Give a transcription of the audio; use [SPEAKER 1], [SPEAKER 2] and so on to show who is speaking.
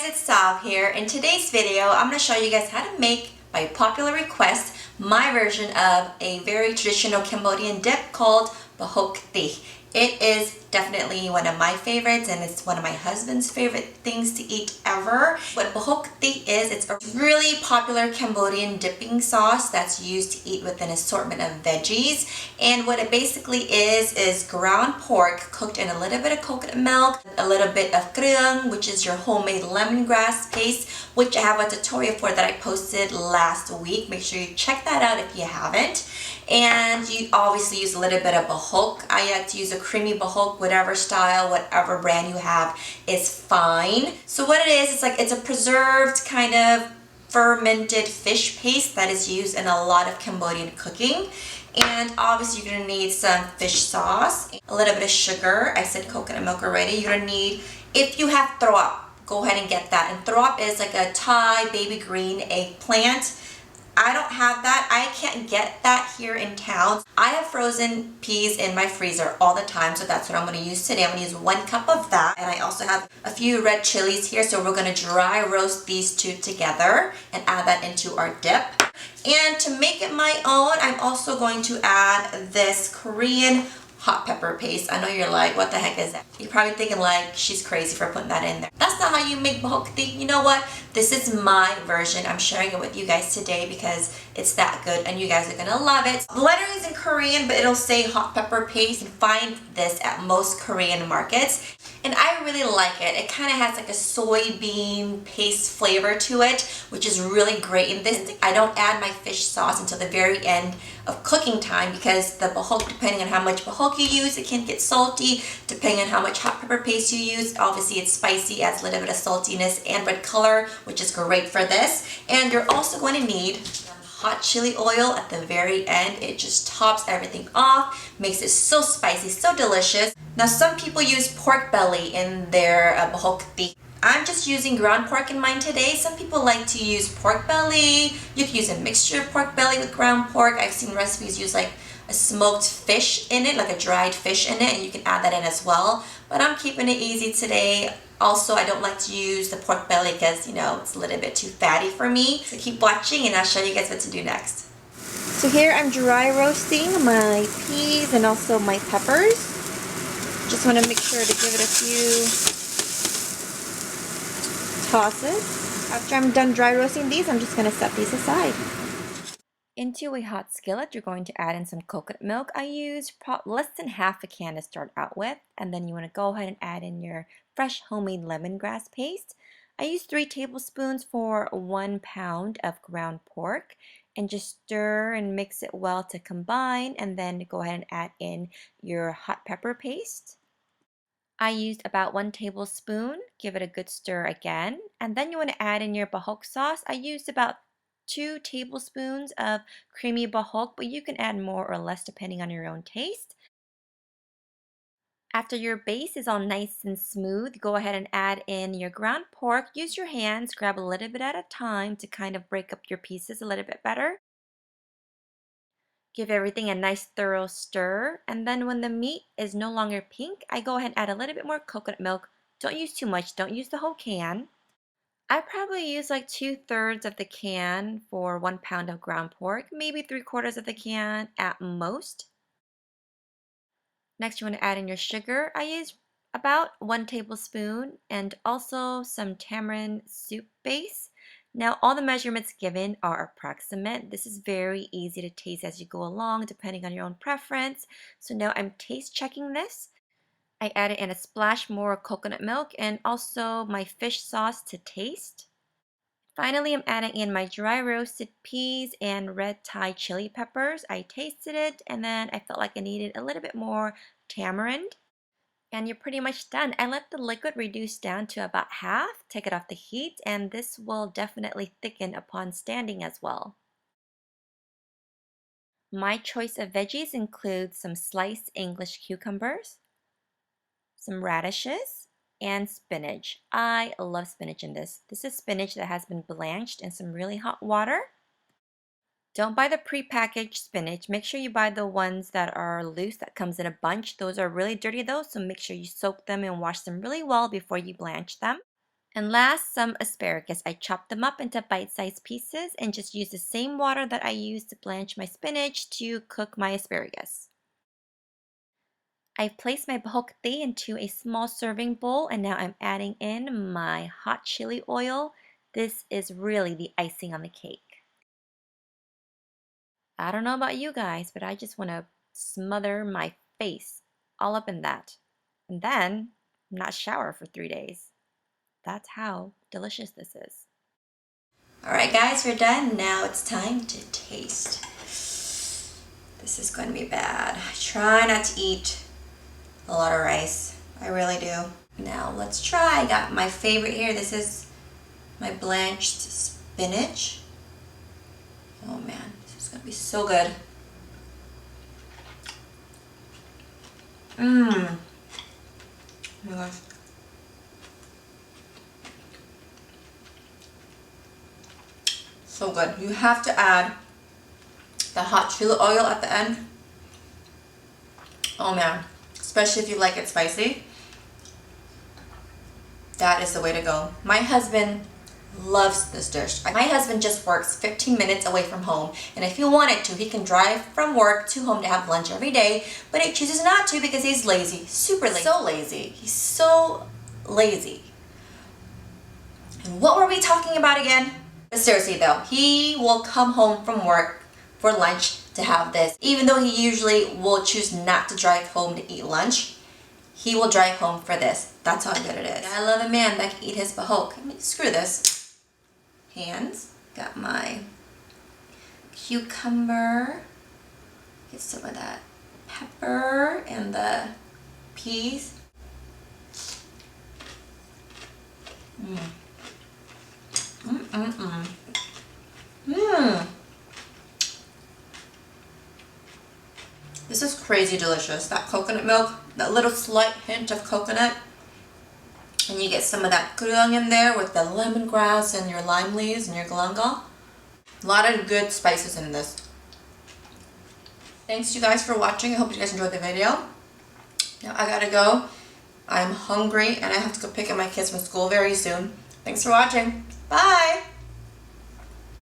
[SPEAKER 1] it's Sav here. In today's video, I'm going to show you guys how to make, by popular request, my version of a very traditional Cambodian dip called Prahok Ktiss. It is definitely one of my favorites, and it's one of my husband's favorite things to eat ever. What Prahok Ktiss is, it's a really popular Cambodian dipping sauce that's used to eat with an assortment of veggies. And what it basically is ground pork cooked in a little bit of coconut milk, a little bit of kreung, which is your homemade lemongrass paste, which I have a tutorial for that I posted last week. Make sure you check that out if you haven't. And you obviously use a little bit of bahok. I like to use a creamy bahok, whatever style, whatever brand you have is fine. So what it is, it's a preserved kind of fermented fish paste that is used in a lot of Cambodian cooking. And obviously you're gonna need some fish sauce, a little bit of sugar. I said coconut milk already. You're gonna need, if you have prahok, go ahead and get that. And prahok is like a Thai baby green eggplant. I don't have that. I can't get that here in town. I have frozen peas in my freezer all the time, so that's what I'm going to use today. I'm going to use 1 cup of that, and I also have a few red chilies here, so we're going to dry roast these two together and add that into our dip. And to make it my own, I'm also going to add this Korean hot pepper paste. I know you're like, what the heck is that? You're probably thinking like, she's crazy for putting that in there. That's not how you make Prahok Ktiss. You know what? This is my version. I'm sharing it with you guys today because it's that good and you guys are gonna love it. The lettering is in Korean, but it'll say hot pepper paste. You find this at most Korean markets. And I really like it. It kind of has like a soybean paste flavor to it, which is really great in this. I don't add my fish sauce until the very end of cooking time because the bahok, depending on how much bahok you use, it can get salty. Depending on how much hot pepper paste you use, obviously it's spicy, adds a little bit of saltiness and red color, which is great for this. And you're also going to need hot chili oil at the very end. It just tops everything off, makes it so spicy, so delicious. Now some people use pork belly in their Prahok Ktiss. I'm just using ground pork in mine today. Some people like to use pork belly. You can use a mixture of pork belly with ground pork. I've seen recipes use like a smoked fish in it, like a dried fish in it, and you can add that in as well. But I'm keeping it easy today. Also, I don't like to use the pork belly because, you know, it's a little bit too fatty for me. So keep watching and I'll show you guys what to do next. So here I'm dry roasting my peas and also my peppers. Just want to make sure to give it a few tosses. After I'm done dry roasting these, I'm just going to set these aside. Into a hot skillet, you're going to add in some coconut milk. I used less than half a can to start out with, and then you want to go ahead and add in your fresh homemade lemongrass paste. I used 3 tablespoons for 1 pound of ground pork, and just stir and mix it well to combine, and then go ahead and add in your hot pepper paste. I used about 1 tablespoon. Give it a good stir again, and then you want to add in your bahok sauce. I used about 2 tablespoons of creamy bahok, but you can add more or less depending on your own taste. After your base is all nice and smooth, go ahead and add in your ground pork. Use your hands, grab a little bit at a time to kind of break up your pieces a little bit better. Give everything a nice thorough stir, and then when the meat is no longer pink, I go ahead and add a little bit more coconut milk. Don't use too much, don't use the whole can. I probably use like 2/3 of the can for 1 pound of ground pork, maybe 3/4 of the can at most. Next, you want to add in your sugar. I use about 1 tablespoon and also some tamarind soup base. Now, all the measurements given are approximate. This is very easy to taste as you go along, depending on your own preference. So now I'm taste checking this. I added in a splash more coconut milk and also my fish sauce to taste. Finally, I'm adding in my dry roasted peas and red Thai chili peppers. I tasted it and then I felt like I needed a little bit more tamarind. And you're pretty much done. I let the liquid reduce down to about half, take it off the heat, and this will definitely thicken upon standing as well. My choice of veggies includes some sliced English cucumbers, some radishes, and spinach. I love spinach in this. This is spinach that has been blanched in some really hot water. Don't buy the pre-packaged spinach. Make sure you buy the ones that are loose, that comes in a bunch. Those are really dirty though, so make sure you soak them and wash them really well before you blanch them. And last, some asparagus. I chopped them up into bite-sized pieces and just used the same water that I used to blanch my spinach to cook my asparagus. I've placed my Prahok Kitss into a small serving bowl, and now I'm adding in my hot chili oil. This is really the icing on the cake. I don't know about you guys, but I just want to smother my face all up in that. And then not shower for 3 days. That's how delicious this is. Alright guys, we're done. Now it's time to taste. This is going to be bad. I try not to eat a lot of rice. I really do. Now let's try. I got my favorite here. This is my blanched spinach. Oh man, this is going to be so good. Oh my gosh. So good. You have to add the hot chili oil at the end. Oh man, especially if you like it spicy. That is the way to go. My husband loves this dish. My husband just works 15 minutes away from home, and if he wanted to, he can drive from work to home to have lunch every day, but he chooses not to because he's lazy, super lazy. So lazy. He's so lazy. And what were we talking about again? But seriously though, he will come home from work for lunch to have this. Even though he usually will choose not to drive home to eat lunch, he will drive home for this. That's how good it is. I love a man that can eat his Prahok. I mean, screw this. Hands. Got my cucumber. Get some of that pepper and the peas. This is crazy delicious. That coconut milk, that little slight hint of coconut, and you get some of that kurang in there with the lemongrass and your lime leaves and your galangal. A lot of good spices in this. Thanks you guys for watching. I hope you guys enjoyed the video. Now I gotta go. I'm hungry and I have to go pick up my kids from school very soon. Thanks for watching. Bye!